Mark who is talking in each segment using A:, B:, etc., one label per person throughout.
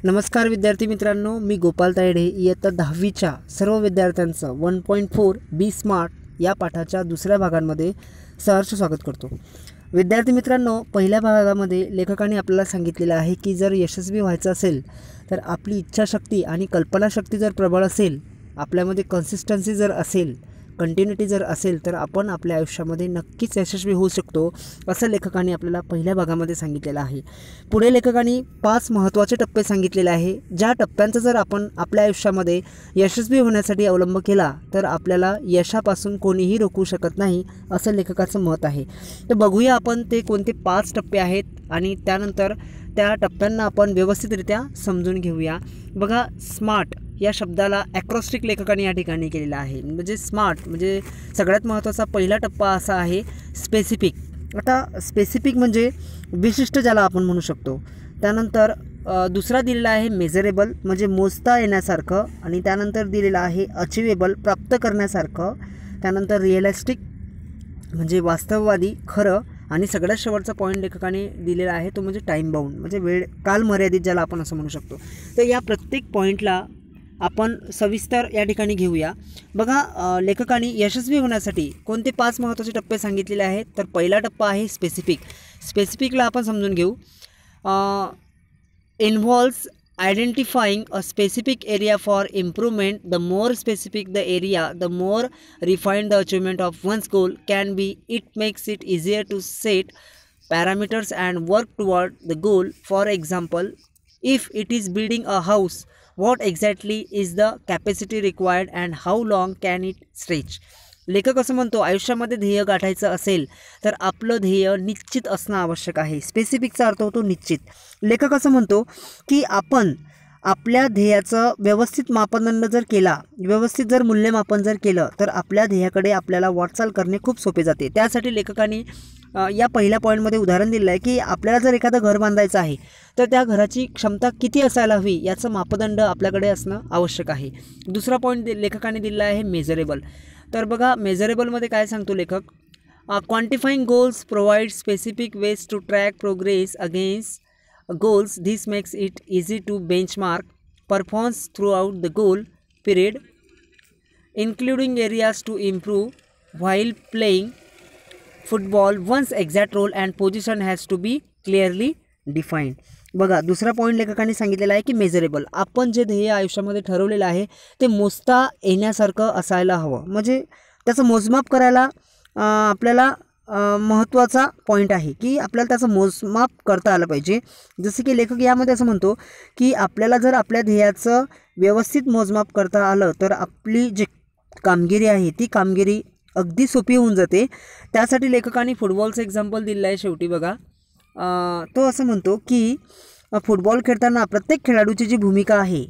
A: नमस्कार विद्यार्थी मित्रांनो, मी गोपाल तायडे इयत्ता 10वीच्या सर्व विद्यार्थ्यांचं 1.4 बी स्मार्ट या पाठाच्या दुसऱ्या भागांमध्ये सहर्ष स्वागत करतो। विद्यार्थी मित्रांनो, पहिल्या भागामध्ये लेखकाने आपल्याला सांगितलेलं आहे की जर यशस्वी व्हायचं असेल तर आपली इच्छाशक्ती आणि कल्पनाशक्ती जर प्रबळ असेल, आपल्यामध्ये कन्सिस्टन्सी जर असेल, कंटिन्युटी जर असेल तर आपण आपल्या आयुष्यामध्ये नक्कीच यशस्वी होऊ शकतो, असं लेखकाने आपल्याला पहिल्या भागामध्ये सांगितलेलं आहे। पुढे लेखकाने 5 महत्त्वाचे टप्पे सांगितलेले आहे, ज्या टप्प्यांचा जर आपण आपल्या आयुष्यामध्ये यशस्वी होण्यासाठी अवलंब केला तर आपल्याला यशापासून कोणीही रोखू शकत नाही, असं लेखकाचं मत आहे। तर बघूया आपण ते कोणते 5 टप्पे आहेत आणि त्यानंतर त्या टप्प्यांना आपण व्यवस्थितरित्या समजून घेऊया। बघा, स्मार्ट या शब्दाला ॲक्रोस्टिक लेखकाने या ठिकाणी केलेला आहे। म्हणजे स्मार्ट म्हणजे सगळ्यात महत्त्वाचा पहिला टप्पा असा आहे स्पेसिफिक। आता स्पेसिफिक म्हणजे विशिष्ट, ज्याला आपण म्हणू शकतो। त्यानंतर दुसरा दिलेला आहे मेजरेबल म्हणजे मोजता येण्यासारखं, आणि त्यानंतर दिलेला आहे अचिवेबल प्राप्त करण्यासारखं, त्यानंतर रिअलिस्टिक म्हणजे वास्तववादी, खरं, आणि सगळ्यात शेवटचा पॉईंट लेखकाने दिलेला आहे तो म्हणजे टाईम बाउंड म्हणजे वेळ काल मर्यादित, ज्याला आपण असं म्हणू शकतो। तर या प्रत्येक पॉईंटला आपण सविस्तर या ठिकाणी घेऊया। बघा, लेखकाने यशस्वी होण्यासाठी कोणते 5 महत्त्वाचे टप्पे सांगितलेले आहेत, तर पहिला टप्पा आहे स्पेसिफिक। स्पेसिफिकला आपण समजून घेऊ। Involves identifying a specific area for improvement. The more specific the area, the more refined the achievement of one's goal can be. It makes it easier to set parameters and work toward the goal. For example, if it is building a house, what exactly is the capacity required and how long can it stretch? लेखक असं म्हणतो, आयुष्यामध्ये ध्येय गाठायचं असेल तर आपलं ध्येय निश्चित असणं आवश्यक आहे। स्पेसिफिकचा अर्थ होतो निश्चित। लेखक असं म्हणतो की आपण आपल्या ध्येयाचं व्यवस्थित मापदंड जर केला, व्यवस्थित जर मूल्यमापन जर केलं तर आपल्या ध्येयाकडे आपल्याला वाटचाल करणे खूप सोपे जाते। त्यासाठी लेखकाने या पहिल्या पॉईंटमध्ये उदाहरण दिलं आहे की आपल्याला जर एखादं घर बांधायचं आहे तर त्या घराची क्षमता किती असायला हवी याचं मापदंड आपल्याकडे असणं आवश्यक आहे। दुसरा पॉईंट लेखकाने दिला आहे मेजरेबल। तर बघा, मेजरेबलमध्ये काय सांगतो लेखक, quantifying goals provide specific ways to track progress against goals. This makes it easy to benchmark performance throughout the goal period, including areas to improve while playing football. One's exact role and position has to be clearly defined. बघा, दुसरा point लेखकाने सांगितलेला आहे की measurable, आपण जे ध्येय आयुष्यामध्ये ठरवलेलं आहे ते मोजता येण्यासारखं असायला हवं, म्हणजे त्याचं मोजमाप करायला आपल्याला महत्त्वाचा पॉईंट आहे की आपल्याला त्याचं मोजमाप करता आलं पाहिजे। जसं की लेखक यामध्ये असं म्हणतो की आपल्याला जर आपल्या ध्येयाचं व्यवस्थित मोजमाप करता आलं तर आपली जी कामगिरी आहे ती कामगिरी अगदी सोपी होऊन जाते। त्यासाठी लेखकाने फुटबॉलचं एक्झाम्पल दिलं आहे। शेवटी बघा, तो असं म्हणतो की फुटबॉल खेळताना प्रत्येक खेळाडूची जी भूमिका आहे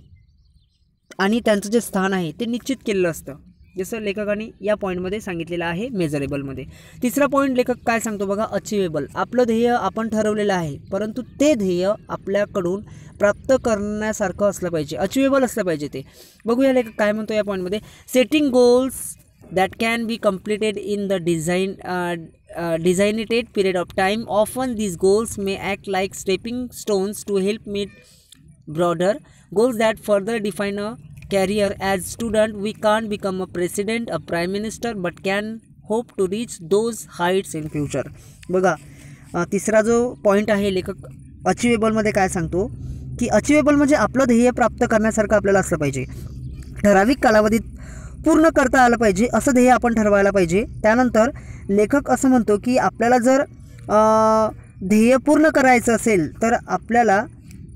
A: आणि त्यांचं जे स्थान आहे ते निश्चित केलेलं असतं, जसं लेखकाने या पॉईंटमध्ये सांगितलेलं आहे मेजरेबलमध्ये। तिसरा पॉईंट लेखक काय सांगतो बघा, अचिवेबल। आपलं ध्येय आपण ठरवलेलं आहे परंतु ते ध्येय आपल्याकडून प्राप्त करण्यासारखं असलं पाहिजे, अचिवेबल असलं पाहिजे ते। बघूया लेखक काय म्हणतो या पॉईंटमध्ये, setting goals that can be completed in the designated period of time. Often these goals may act like stepping stones to help meet broader goals that further define a career. As student, we can't become a president, a prime minister, but can hope to reach those heights in future. बघा, तिसरा जो point आहे लेखक अचिवेबलमध्ये काय सांगतो की achievable म्हणजे आपलं ध्येय प्राप्त करण्यासारखं आपल्याला असलं पाहिजे, ठराविक कालावधीत पूर्ण करता आलं पाहिजे असं ध्येय आपण ठरवायला पाहिजे। त्यानंतर लेखक असं म्हणतो की आपल्याला जर ध्येय पूर्ण करायचं असेल तर आपल्याला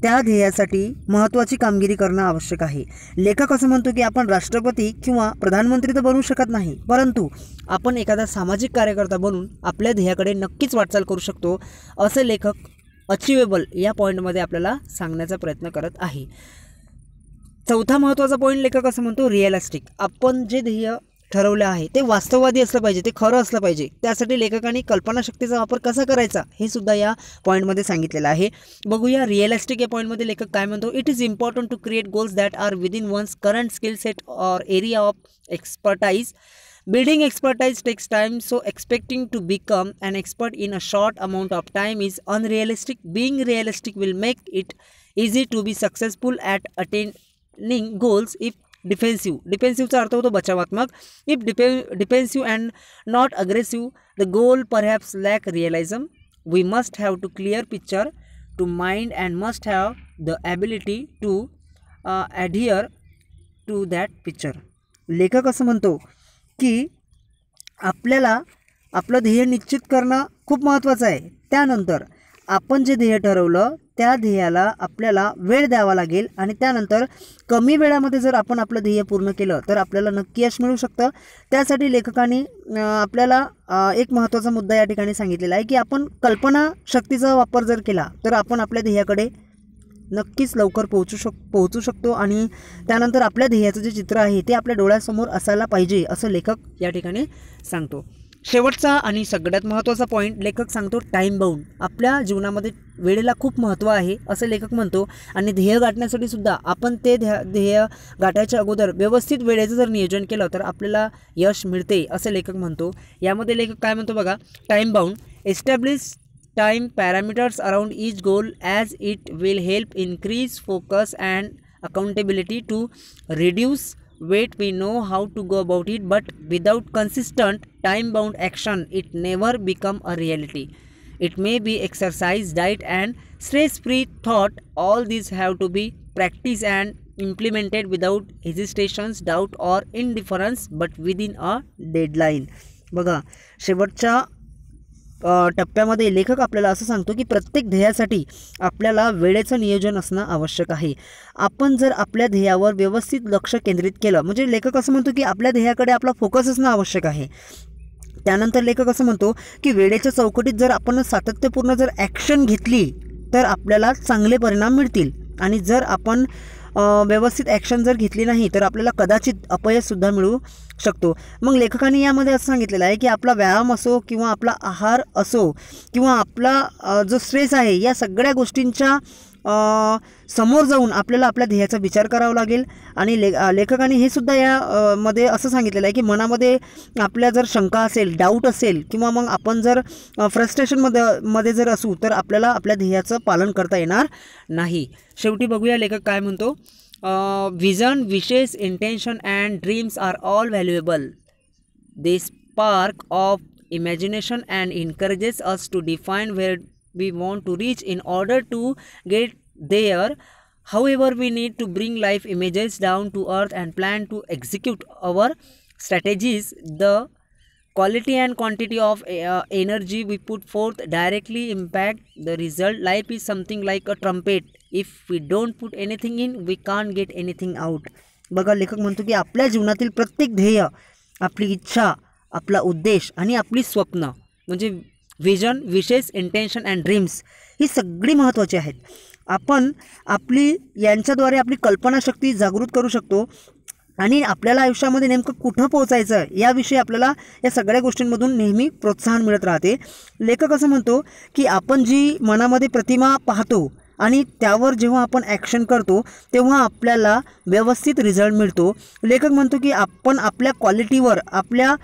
A: त्या ध्येयासाठी महत्त्वाची कामगिरी करणं आवश्यक आहे। लेखक असं म्हणतो की आपण राष्ट्रपती किंवा प्रधानमंत्री तर बनू शकत नाही, परंतु आपण एखादा सामाजिक कार्यकर्ता बनून आपल्या ध्येयाकडे नक्कीच वाटचाल करू शकतो, असं लेखक अचिवेबल या पॉईंटमध्ये आपल्याला सांगण्याचा प्रयत्न करत आहे। चौथा महत्त्वाचा पॉईंट लेखक असं म्हणतो रिअलिस्टिक। आपण जे ध्येय ठरवलं आहे ते वास्तववादी असलं पाहिजे, ते खरं असलं पाहिजे। त्यासाठी लेखकाने कल्पनाशक्तीचा वापर कसा करायचा हे सुद्धा या पॉईंटमध्ये सांगितलेलं आहे। बघूया रिअलिस्टिक या पॉईंटमध्ये लेखक काय म्हणतो, it is important to create goals that are within one's current skill set or area of expertise. Building expertise takes time, so expecting to become an expert in a short amount of time is unrealistic. Being realistic will make it easy to be successful at attaining goals. If defensiveचा अर्थ होतो बचावात्मक. If defensive and not aggressive, the goal perhaps lack realism. We must have to clear picture to mind and must have the ability to adhere to that picture. लेखक असं म्हणतो की आपल्याला आपलं ध्येय निश्चित करणं खूप महत्त्वाचं आहे. त्यानंतर आपण जे ध्येय ठरवलं त्या ध्येयाला आपल्याला वेळ द्यावा लागेल आणि त्यानंतर कमी वेळामध्ये जर आपण आपलं ध्येय पूर्ण केलं तर आपल्याला नक्की यश मिळू शकतं. त्यासाठी लेखकाने आपल्याला एक महत्त्वाचा मुद्दा या ठिकाणी सांगितलेला आहे की आपण कल्पनाशक्तीचा वापर जर केला तर आपण आपल्या ध्येयाकडे नक्कीच लवकर पोहोचू शकतो आणि त्यानंतर आपल्या ध्येयाचं जे चित्र आहे ते आपल्या डोळ्यासमोर असायला पाहिजे असं लेखक या ठिकाणी सांगतो. शेवटचा आणि सगळ्यात महत्त्वाचा पॉईंट लेखक सांगतो टाईम बाउंड. आपल्या जीवनामध्ये वेळेला खूप महत्त्व आहे असं लेखक म्हणतो आणि ध्येय गाठण्यासाठी सुद्धा आपण ते ध्येय गाठायच्या अगोदर व्यवस्थित वेळेचं जर नियोजन केलं तर आपल्याला यश मिळते असं लेखक म्हणतो. यामध्ये लेखक काय म्हणतो बघा, time bound establish time parameters around each goal as it will help increase focus and accountability to reduce weight. We know how to go about it, but without consistent time bound action it never become a reality. It may be exercise, diet and stress free thought. All these have to be practiced and implemented without hesitations, doubt or indifference, but within a deadline. बघा, शेवटच्या टप्प्यामध्ये लेखक आपल्याला असं सांगतो की प्रत्येक ध्येयासाठी आपल्याला वेळेचं नियोजन असणं आवश्यक आहे. आपण जर आपल्या ध्येयावर व्यवस्थित लक्ष केंद्रित केलं, म्हणजे लेखक असं म्हणतो की आपल्या ध्येयाकडे आपला फोकस असणं आवश्यक आहे. त्यानंतर लेखक असं म्हणतो की वेळेच्या चौकटीत जर आपण सातत्यपूर्ण जर ॲक्शन घेतली तर आपल्याला चांगले परिणाम मिळतील आणि जर आपण व्यवस्थित ॲक्शन जर घेतली नाही तर आपल्याला कदाचित अपयशसुद्धा मिळू शकतो. मग लेखकाने यामध्ये असं सांगितलेलं आहे की आपला व्यायाम असो किंवा आपला आहार असो किंवा आपला जो स्ट्रेस आहे या सगळ्या गोष्टींच्या समोर जाऊन आपल्याला आपल्या ध्येयाचा विचार करावा लागेल. आणि लेखकाने हे सुद्धा या मध्ये असं सांगितलेलं आहे की मनामध्ये आपल्या जर शंका असेल, डाऊट असेल किंवा मग आपण जर फ्रस्ट्रेशनमध्ये जर असू तर आपल्याला आपल्या ध्येयाचं पालन करता येणार नाही. शेवटी बघूया लेखक काय म्हणतो. Vision, wishes, intention and dreams are all valuable. They spark of imagination and encourages us to define where we want to reach. In order to get there, however, we need to bring life images down to earth and plan to execute our strategies. The quality and quantity of energy we put forth directly impact the result. Life is something like a trumpet. If we don't put anything in, we can't get anything out. बघा, लेखक म्हणतो की आपल्या जीवनातील प्रत्येक ध्येय, आपली इच्छा, आपला उद्देश आणि आपली स्वप्न म्हणजे विजन, विशेष, इंटेन्शन अँड ड्रीम्स ही सगळी महत्त्वाची आहेत. आपण यांच्याद्वारे आपली कल्पनाशक्ती जागृत करू शकतो आणि आपल्याला आयुष्यामध्ये नेमकं कुठं पोहोचायचं याविषयी आपल्याला या सगळ्या गोष्टींमधून नेहमी प्रोत्साहन मिळत राहते. लेखक असं म्हणतो की आपण जी मनामध्ये प्रतिमा पाहतो आणि त्यावर जेव्हा आपण ॲक्शन करतो तेव्हा आपल्याला व्यवस्थित रिझल्ट मिळतो. लेखक म्हणतो की आपण आपल्या क्वालिटीवर, आपल्या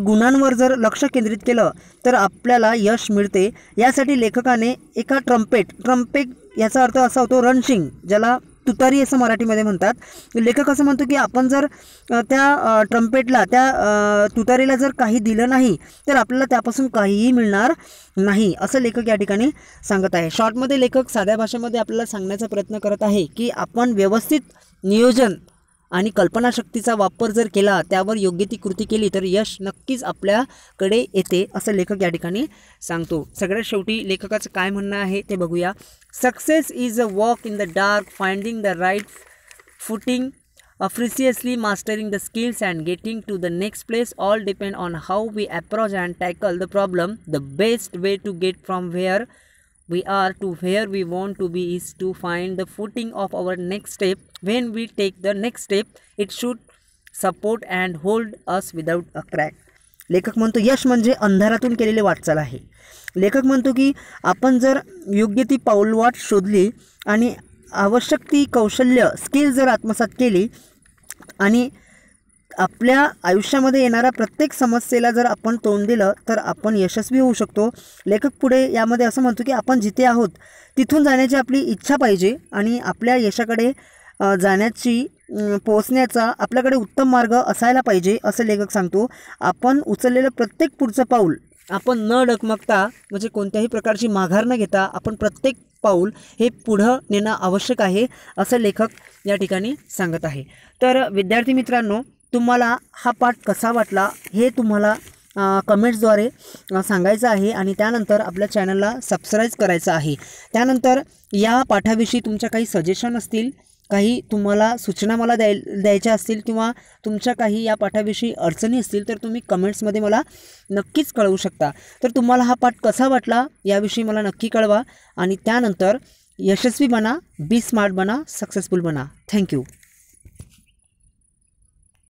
A: गुणांवर जर लक्ष केंद्रित केलं तर आपल्याला यश मिळते. यासाठी लेखकाने एका ट्रम्पेट याचा अर्थ असा होतो रणशिंग, ज्याला तुतारी असं मराठीमध्ये म्हणतात. लेखक असं म्हणतो की आपण जर त्या ट्रम्पेटला, त्या तुतारीला जर काही दिलं नाही तर आपल्याला त्यापासून काहीही मिळणार नाही असं लेखक या ठिकाणी सांगत आहे. शॉर्टमध्ये लेखक साध्या भाषेमध्ये आपल्याला सांगण्याचा प्रयत्न करत आहे की आपण व्यवस्थित नियोजन आणि कल्पनाशक्तीचा वापर जर केला, त्यावर योग्य ती कृती केली तर यश नक्कीच आपल्याकडे येते असं लेखक या ठिकाणी सांगतो. सगळ्यात शेवटी लेखकाचं काय म्हणणं आहे ते बघूया. Success is a walk in the dark, finding the right footing, precisely mastering the skills and getting to the next place. All depend on how we approach and tackle the problem. The best way to get from where we are to where we want to be is to find the footing of our next step. When we take the next step, it should support and hold us without a crack. लेखक म्हणतो यश म्हणजे अंधारातून केलेले वाटचाल आहे. लेखक म्हणतो की आपण जर योग्य ती पाऊलवाट शोधली आणि आवश्यक ती कौशल्य, स्किल जर आत्मसात केली आणि आपल्या आयुष्यामध्ये येणाऱ्या प्रत्येक समस्येला जर आपण तोंड दिलं तर आपण यशस्वी होऊ शकतो. लेखक पुढे यामध्ये असं म्हणतो की आपण जिथे आहोत तिथून जाण्याची आपली इच्छा पाहिजे आणि आपल्या यशाकडे जाण्याची पोहोचण्याचा आपल्याकडे उत्तम मार्ग असायला पाहिजे असं लेखक सांगतो. आपण उचललेलं प्रत्येक पुढचं पाऊल आपण न डगमगता म्हणजे कोणत्याही प्रकारची माघार न घेता आपण प्रत्येक पाऊल हे पुढं नेणं आवश्यक आहे असं लेखक या ठिकाणी सांगत आहे. तर विद्यार्थी मित्रांनो, तुम्हाला हा पाठ कसा वाटला हे तुम्हाला कमेंट्सद्वारे सांगायचं आहे आणि त्यानंतर आपल्या चॅनलला सबस्क्राईब करायचं आहे. त्यानंतर या पाठाविषयी तुमच्या काही सजेशन असतील, काही तुम्हाला सूचना मला द्यायच्या असतील किंवा तुमच्या काही या पाठाविषयी अडचणी असतील तर तुम्ही कमेंट्समध्ये मला नक्कीच कळवू शकता. तर तुम्हाला हा पाठ कसा वाटला याविषयी मला नक्की कळवा आणि त्यानंतर यशस्वी बना, बी स्मार्ट बना, सक्सेसफुल बना. थँक्यू.